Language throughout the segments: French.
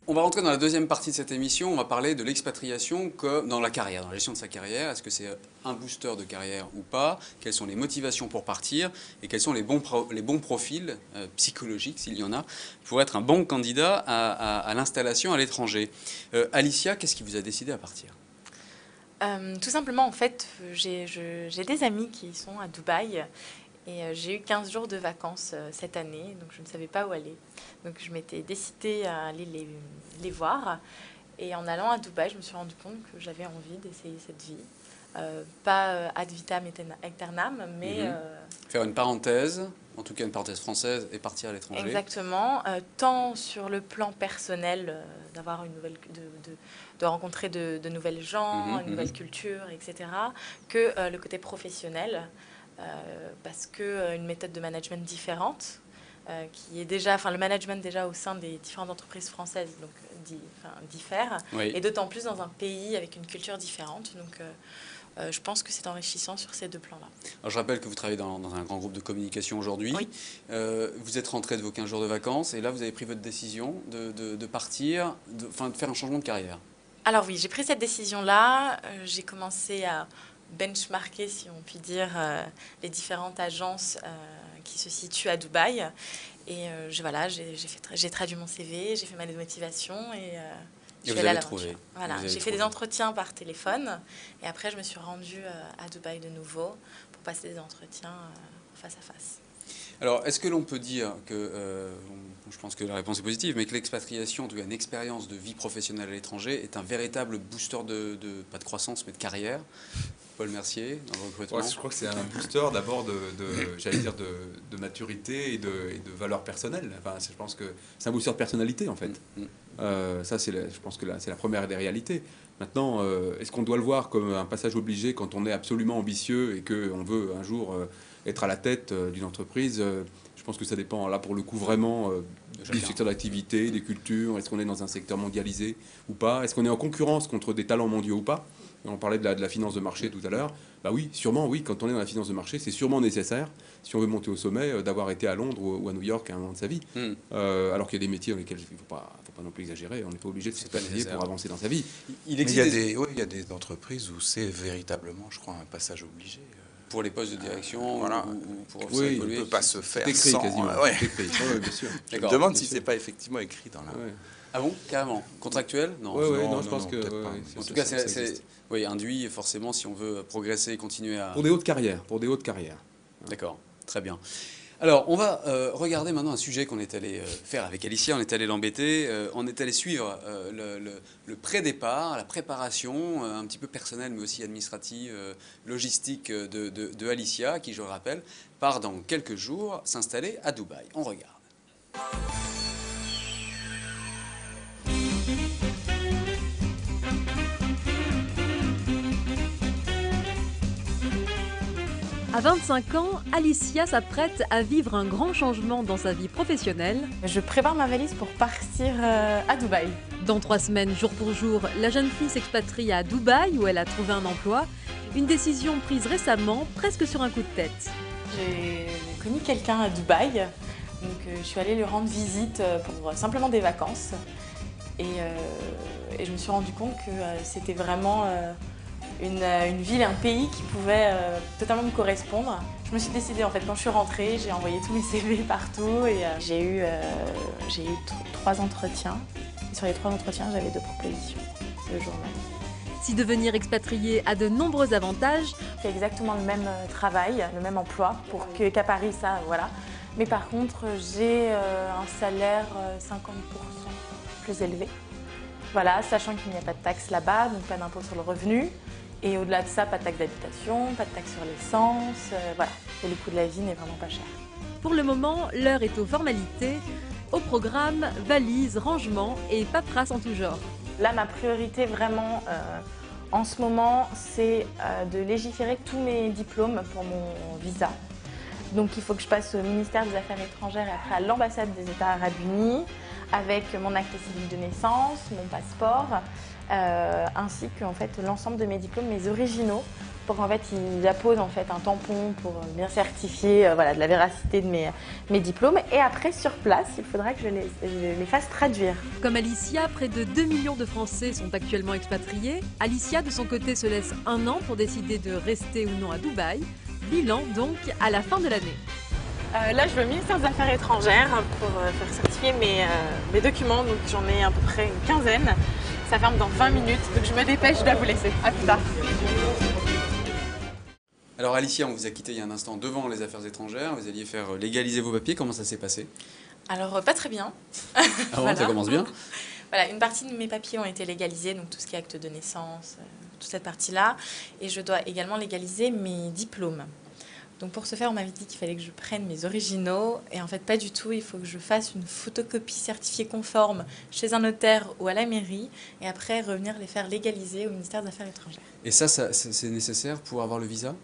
On va rentrer dans la deuxième partie de cette émission. On va parler de l'expatriation comme dans la carrière, dans la gestion de sa carrière. Est-ce que c'est un booster de carrière ou pas? Quelles sont les motivations pour partir? Et quels sont les bons profils psychologiques, s'il y en a, pour être un bon candidat à l'installation à l'étranger? Alicia, qu'est-ce qui vous a décidé à partir? Tout simplement, en fait, j'ai des amis qui sont à Dubaï et j'ai eu 15 jours de vacances cette année, donc je ne savais pas où aller. Donc je m'étais décidée à aller les voir. Et en allant à Dubaï, je me suis rendu compte que j'avais envie d'essayer cette vie. Pas ad vitam aeternam, mais... Faire une parenthèse, en tout cas une parenthèse française, et partir à l'étranger. Exactement, tant sur le plan personnel, d'avoir une nouvelle, de rencontrer de nouvelles gens, une nouvelle culture, etc., que le côté professionnel, parce qu'une méthode de management différente, qui est déjà, enfin le management déjà au sein des différentes entreprises françaises, donc diffère, Oui. et d'autant plus dans un pays avec une culture différente. Donc je pense que c'est enrichissant sur ces deux plans-là. Alors, je rappelle que vous travaillez dans un grand groupe de communication aujourd'hui. Oui. Vous êtes rentré de vos 15 jours de vacances et là, vous avez pris votre décision de partir, de faire un changement de carrière. Alors oui, j'ai pris cette décision-là. J'ai commencé à benchmarker, si on peut dire, les différentes agences qui se situent à Dubaï. Et voilà, j'ai traduit mon CV, j'ai fait ma motivation et je suis allée à l'aventure. Voilà, j'ai fait des entretiens par téléphone et après je me suis rendue à Dubaï de nouveau pour passer des entretiens face à face. Alors, est-ce que l'on peut dire que, je pense que la réponse est positive, mais que l'expatriation, en tout cas une expérience de vie professionnelle à l'étranger, est un véritable booster pas de croissance, mais de carrière? Paul Mercier, dans le recrutement. Ouais, je crois que c'est un booster d'abord j'allais dire de maturité et de valeur personnelle. Enfin, je pense que c'est un booster de personnalité en fait. Ça, je pense que c'est la première des réalités. Maintenant, est-ce qu'on doit le voir comme un passage obligé quand on est absolument ambitieux et qu'on veut un jour être à la tête d'une entreprise? Je pense que ça dépend là pour le coup vraiment du secteur d'activité, des cultures. Est-ce qu'on est dans un secteur mondialisé ou pas? Est-ce qu'on est en concurrence contre des talents mondiaux ou pas? On parlait de la finance de marché tout à l'heure. Bah oui, sûrement, oui, quand on est dans la finance de marché, c'est sûrement nécessaire, si on veut monter au sommet, d'avoir été à Londres ou à New York à un moment de sa vie. Alors qu'il y a des métiers dans lesquels il ne faut pas non plus exagérer, on n'est pas obligé de s'expatrier pour avancer dans sa vie. Il y a des entreprises où c'est véritablement, je crois, un passage obligé. Pour les postes de direction, voilà. ou pour oui, il ne peut pas se faire écrit, sans... quasiment. Ouais. Oui, bien sûr. Je me demande si ce n'est pas effectivement écrit dans la... Ouais. Ah bon? Carrément? Contractuel? Non. Non, je pense que... En tout cas, c'est induit forcément si on veut progresser et continuer à... Pour des hautes carrières. D'accord, très bien. Alors, on va regarder maintenant un sujet qu'on est allé faire avec Alicia. On est allé l'embêter. On est allé suivre le pré-départ, la préparation, un petit peu personnelle, mais aussi administrative, logistique de Alicia, qui, je le rappelle, part dans quelques jours s'installer à Dubaï. On regarde. À 25 ans, Alicia s'apprête à vivre un grand changement dans sa vie professionnelle. Je prépare ma valise pour partir à Dubaï. Dans 3 semaines, jour pour jour, la jeune fille s'expatrie à Dubaï où elle a trouvé un emploi. Une décision prise récemment, presque sur un coup de tête. J'ai connu quelqu'un à Dubaï, donc je suis allée lui rendre visite pour simplement des vacances. Et je me suis rendu compte que c'était vraiment... une ville, un pays qui pouvait totalement me correspondre. Je me suis décidée, en fait, quand je suis rentrée, j'ai envoyé tous mes CV partout et j'ai eu 3 entretiens. Et sur les 3 entretiens, j'avais 2 propositions le jour même. Si devenir expatrié a de nombreux avantages, C'est exactement le même travail, le même emploi qu'à Paris, ça, voilà. Mais par contre, j'ai un salaire 50% plus élevé. Voilà, sachant qu'il n'y a pas de taxe là-bas, donc pas d'impôt sur le revenu. Et au-delà de ça, pas de taxe d'habitation, pas de taxe sur l'essence, voilà. Et le coût de la vie n'est vraiment pas cher. pour le moment, l'heure est aux formalités. Au programme, valises, rangements et paperasse en tout genre. Là, ma priorité vraiment en ce moment, c'est de légiférer tous mes diplômes pour mon visa. Donc il faut que je passe au ministère des Affaires étrangères et après à l'ambassade des États arabes unis avec mon acte civil de naissance, mon passeport, ainsi que en fait, l'ensemble de mes diplômes, mes originaux, pour qu'en fait ils apposent en fait un tampon pour bien certifier voilà, de la véracité de mes diplômes. Et après, sur place, il faudra que je les fasse traduire. Comme Alicia, près de 2 millions de Français sont actuellement expatriés. Alicia, de son côté, se laisse 1 an pour décider de rester ou non à Dubaï. Bilan donc à la fin de l'année. Là, je vais au ministère des Affaires étrangères pour faire certifier mes documents. Donc j'en ai à peu près une quinzaine. Ça ferme dans 20 minutes, donc je me dépêche, je dois vous laisser. À plus tard. Alors Alicia, on vous a quitté il y a un instant devant les affaires étrangères. Vous alliez faire légaliser vos papiers. Comment ça s'est passé? Alors, pas très bien. Ah bon, Voilà. ça commence bien. Voilà, une partie de mes papiers ont été légalisés, donc tout ce qui est acte de naissance, toute cette partie-là. Et je dois également légaliser mes diplômes. Donc pour ce faire, on m'avait dit qu'il fallait que je prenne mes originaux. Et en fait, pas du tout. Il faut que je fasse une photocopie certifiée conforme chez un notaire ou à la mairie. Et après, revenir les faire légaliser au ministère des Affaires étrangères. Et ça c'est nécessaire pour avoir le visa?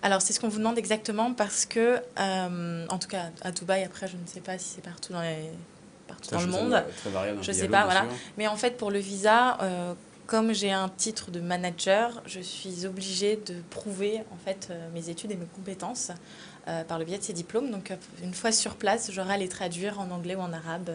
Alors, c'est ce qu'on vous demande exactement parce que, en tout cas, à Dubaï, après, je ne sais pas si c'est partout dans le monde. Très variable, Je d'un sais pays à pas, l'autre, voilà. bien sûr. Mais en fait, pour le visa, comme j'ai un titre de manager, je suis obligée de prouver en fait mes études et mes compétences par le biais de ces diplômes. Donc, une fois sur place, j'aurai à les traduire en anglais ou en arabe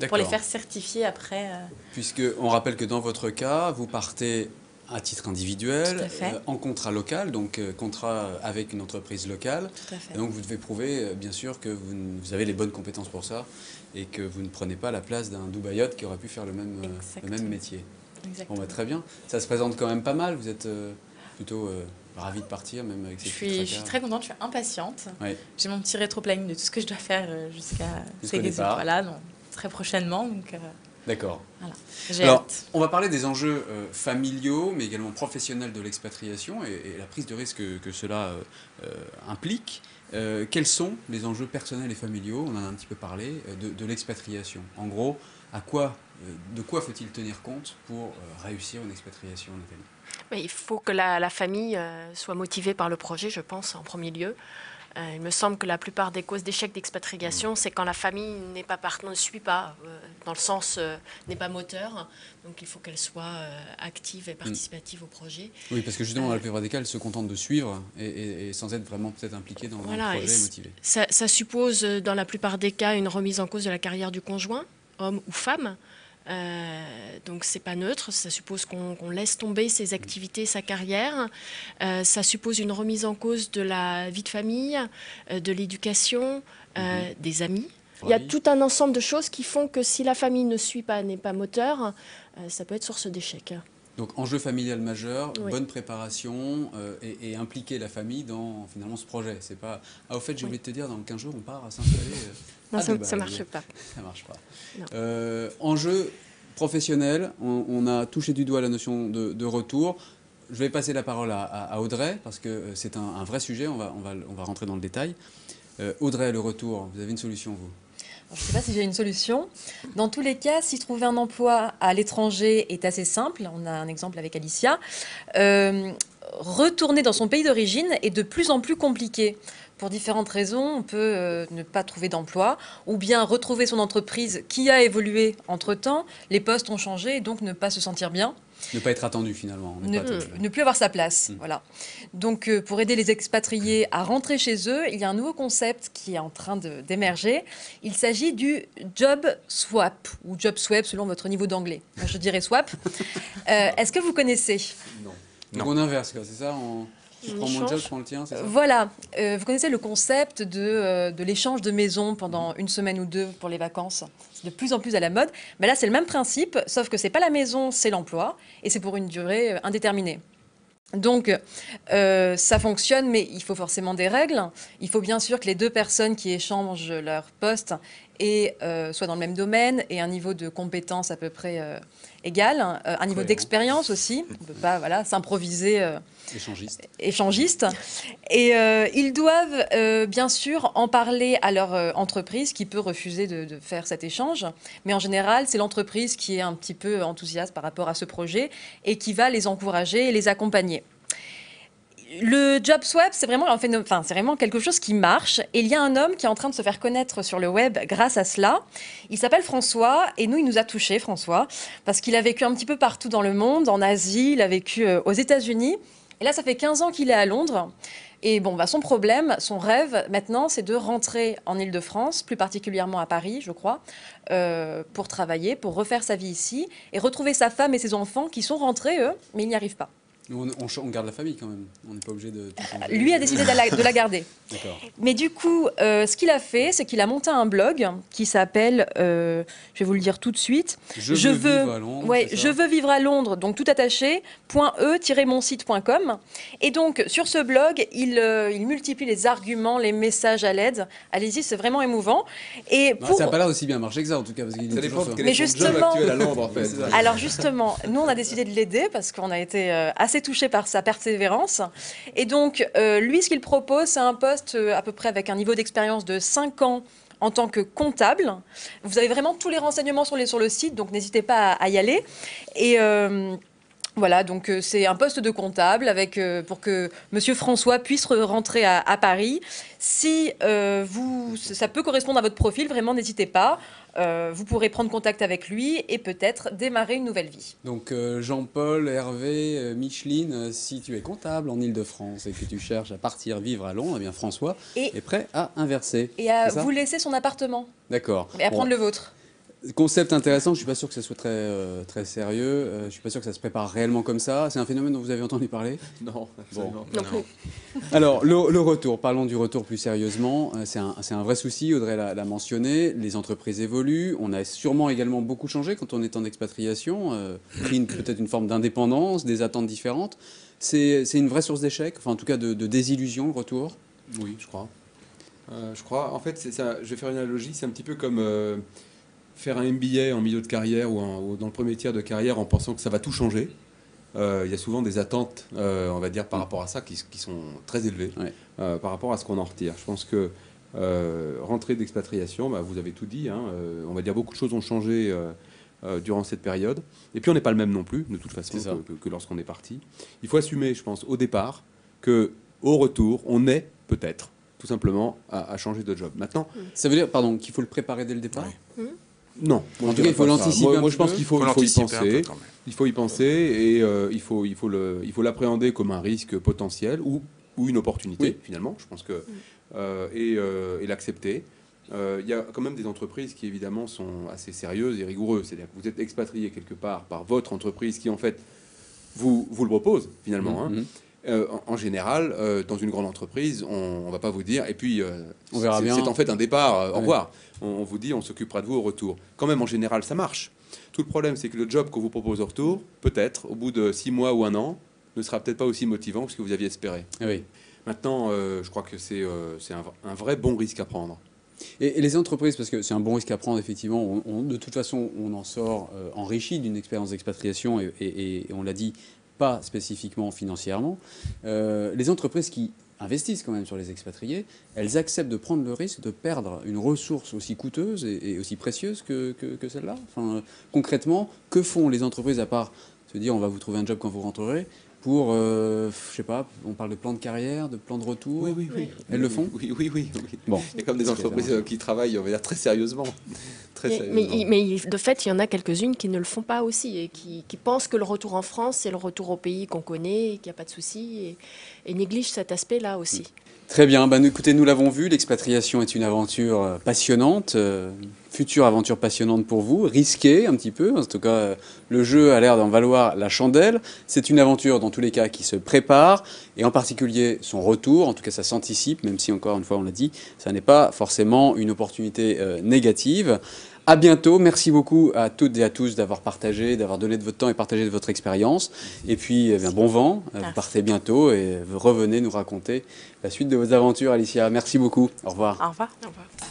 pour les faire certifier après. Puisque on rappelle que dans votre cas, vous partez à titre individuel, Tout à fait. en contrat local, donc contrat avec une entreprise locale. Tout à fait. Et donc vous devez prouver, bien sûr, que vous avez les bonnes compétences pour ça et que vous ne prenez pas la place d'un Dubaïote qui aurait pu faire le même métier. Exactement. Bon, bah, très bien. Ça se présente quand même pas mal. Vous êtes plutôt ravi de partir, même avec ces Je suis très contente, je suis impatiente. Ouais. J'ai mon petit rétro-planning de tout ce que je dois faire jusqu'à Jusqu'au ces départ. résultats-là, donc très prochainement. Donc, D'accord. voilà. J'ai Alors, hâte. on va parler des enjeux familiaux, mais également professionnels de l'expatriation et la prise de risque que cela implique. Quels sont les enjeux personnels et familiaux, on en a un petit peu parlé, de l'expatriation? En gros, de quoi faut-il tenir compte pour réussir une expatriation, Nathalie? Mais il faut que la famille soit motivée par le projet, je pense, en premier lieu. Il me semble que la plupart des causes d'échec d'expatriation, c'est quand la famille n'est pas partant, ne suit pas, dans le sens n'est pas moteur. Donc il faut qu'elle soit active et participative au projet. Oui, parce que justement, dans la plupart des cas, elle se contente de suivre et sans être vraiment peut-être impliquée dans le projet et motivée. Ça suppose, dans la plupart des cas, une remise en cause de la carrière du conjoint, homme ou femme. Donc c'est pas neutre, ça suppose qu'on laisse tomber ses activités, sa carrière, ça suppose une remise en cause de la vie de famille, de l'éducation, des amis. Il y a tout un ensemble de choses qui font que si la famille ne suit pas, n'est pas moteur, ça peut être source d'échec. Donc enjeu familial majeur, Oui. bonne préparation et impliquer la famille dans finalement ce projet. C'est pas au fait j'ai oublié de te dire, dans 15 jours on part à s'installer. Non, à ça Dubaï. ne marche pas. Ça marche pas. Non. Enjeu professionnel, on a touché du doigt la notion de retour. Je vais passer la parole à Audrey parce que c'est un vrai sujet. On va rentrer dans le détail. Audrey, le retour, vous avez une solution vous? Je ne sais pas si j'ai une solution. Dans tous les cas, si trouver un emploi à l'étranger est assez simple, on a un exemple avec Alicia, retourner dans son pays d'origine est de plus en plus compliqué. Pour différentes raisons, on peut ne pas trouver d'emploi ou bien retrouver son entreprise qui a évolué entre-temps, les postes ont changé et donc ne pas se sentir bien. Ne pas être attendu finalement. Ne plus avoir sa place. Voilà. Donc, pour aider les expatriés à rentrer chez eux, il y a un nouveau concept qui est en train d'émerger. Il s'agit du job swap ou job swap selon votre niveau d'anglais. Moi, je dirais swap. Est-ce que vous connaissez? Non. Donc on inverse, c'est ça? Je prends mon job, je prends le tien, c'est ça? Voilà. Vous connaissez le concept de l'échange de maison pendant une semaine ou deux pour les vacances. C'est de plus en plus à la mode. Mais là, c'est le même principe, sauf que ce n'est pas la maison, c'est l'emploi. Et c'est pour une durée indéterminée. Donc, ça fonctionne, mais il faut forcément des règles. Il faut bien sûr que les deux personnes qui échangent leur poste soient dans le même domaine et un niveau de compétence à peu près égal, un niveau d'expérience aussi. On ne peut pas s'improviser échangiste. Et ils doivent bien sûr en parler à leur entreprise qui peut refuser de faire cet échange. Mais en général, c'est l'entreprise qui est un petit peu enthousiaste par rapport à ce projet et qui va les encourager et les accompagner. Le job swap, c'est vraiment quelque chose qui marche. Et il y a un homme qui est en train de se faire connaître sur le web grâce à cela. Il s'appelle François et il nous a touchés, François, parce qu'il a vécu un petit peu partout dans le monde, en Asie, il a vécu aux États-Unis. Et là, ça fait 15 ans qu'il est à Londres. Et bon, son problème, son rêve maintenant, c'est de rentrer en Île-de-France, plus particulièrement à Paris, je crois, pour travailler, pour refaire sa vie ici et retrouver sa femme et ses enfants qui sont rentrés, eux, mais ils n'y arrivent pas. On garde la famille quand même. On n'est pas obligé de tout changer. Lui a décidé de la garder. Mais du coup, ce qu'il a fait, c'est qu'il a monté un blog qui s'appelle, je vais vous le dire tout de suite, Je veux vivre à Londres. Ouais, je veux vivre à Londres, donc tout attaché, .e-monsite.com. Et donc, sur ce blog, il multiplie les arguments, les messages à l'aide. Allez-y, c'est vraiment émouvant. Et pour... Ça n'a pas l'air aussi bien marché que ça, en tout cas. Parce qu'il ça dépend de quel mais est son justement, job actuel à Londres, en fait. Alors justement, nous, on a décidé de l'aider parce qu'on a été assez touchés par sa persévérance. Et donc, lui, ce qu'il propose, c'est un poste à peu près avec un niveau d'expérience de 5 ans en tant que comptable. Vous avez vraiment tous les renseignements sur le site, donc n'hésitez pas à y aller. Et voilà, donc c'est un poste de comptable pour que Monsieur François puisse rentrer à Paris. Si ça peut correspondre à votre profil, vraiment n'hésitez pas. Vous pourrez prendre contact avec lui et peut-être démarrer une nouvelle vie. Donc Jean-Paul, Hervé, Micheline, si tu es comptable en Île-de-France et que tu cherches à partir vivre à Londres, eh bien François est prêt à inverser. Et à vous laisser son appartement. D'accord. Et à prendre le vôtre. Concept intéressant, je ne suis pas sûr que ça soit très sérieux, je ne suis pas sûr que ça se prépare réellement comme ça. C'est un phénomène dont vous avez entendu parler? Non, absolument. Non plus. Alors, le retour, parlons du retour plus sérieusement. C'est un vrai souci, Audrey l'a mentionné. Les entreprises évoluent, on a sûrement également beaucoup changé quand on est en expatriation, pris peut-être une forme d'indépendance, des attentes différentes. C'est une vraie source d'échec, enfin en tout cas de désillusion, le retour? Oui, je crois. En fait, ça, je vais faire une analogie, c'est un petit peu comme... faire un MBA en milieu de carrière ou dans le premier tiers de carrière en pensant que ça va tout changer. Il y a souvent des attentes, on va dire, par rapport à ça qui sont très élevées, par rapport à ce qu'on en retire. Je pense que rentrée d'expatriation, vous avez tout dit, on va dire beaucoup de choses ont changé durant cette période. Et puis on n'est pas le même non plus, de toute façon, que lorsqu'on est parti. Il faut assumer, je pense, au départ, qu'au retour, on est peut-être, tout simplement, à changer de job. Maintenant, ça veut dire, pardon, qu'il faut le préparer dès le départ? Non. En tout cas, il faut l'anticiper. Moi, je pense qu'il faut y penser. Il faut y penser et il faut l'appréhender comme un risque potentiel ou une opportunité, finalement. Je pense que et l'accepter. Il y a quand même des entreprises qui, évidemment, sont assez sérieuses et rigoureuses. C'est-à-dire que vous êtes expatrié quelque part par votre entreprise qui, en fait, vous le propose, finalement. En général, dans une grande entreprise, on ne va pas vous dire, et puis on verra bien. C'est en fait un départ, au revoir. On vous dit, on s'occupera de vous au retour. Quand même, en général, ça marche. Tout le problème, c'est que le job qu'on vous propose au retour, peut-être, au bout de 6 mois ou 1 an, ne sera peut-être pas aussi motivant que ce que vous aviez espéré. Oui. Maintenant, je crois que c'est un vrai bon risque à prendre. Et les entreprises, parce que c'est un bon risque à prendre, effectivement, de toute façon, on en sort enrichi d'une expérience d'expatriation, et on l'a dit, pas spécifiquement financièrement. Les entreprises qui investissent quand même sur les expatriés, elles acceptent de prendre le risque de perdre une ressource aussi coûteuse et aussi précieuse que celle-là. Enfin, concrètement, que font les entreprises à part se dire on va vous trouver un job quand vous rentrerez pour, je sais pas, on parle de plan de carrière, de plan de retour. Oui. Elles le font? Oui. Bon. Il y a comme des entreprises qui travaillent, on va dire, très sérieusement. Mais de fait, il y en a quelques-unes qui ne le font pas aussi et qui pensent que le retour en France, c'est le retour au pays qu'on connaît, qu'il n'y a pas de souci, et négligent cet aspect-là aussi. Très bien. Écoutez, nous l'avons vu, l'expatriation est une aventure passionnante, future aventure passionnante pour vous, risquée un petit peu. En tout cas, le jeu a l'air d'en valoir la chandelle. C'est une aventure, dans tous les cas, qui se prépare, et en particulier son retour. En tout cas, ça s'anticipe, même si, encore une fois, on l'a dit, ça n'est pas forcément une opportunité négative. À bientôt. Merci beaucoup à toutes et à tous d'avoir partagé, d'avoir donné de votre temps et partagé de votre expérience. Et puis, bon vent. Vous partez bientôt et vous revenez nous raconter la suite de vos aventures, Alicia. Merci beaucoup. Au revoir. Au revoir. Au revoir.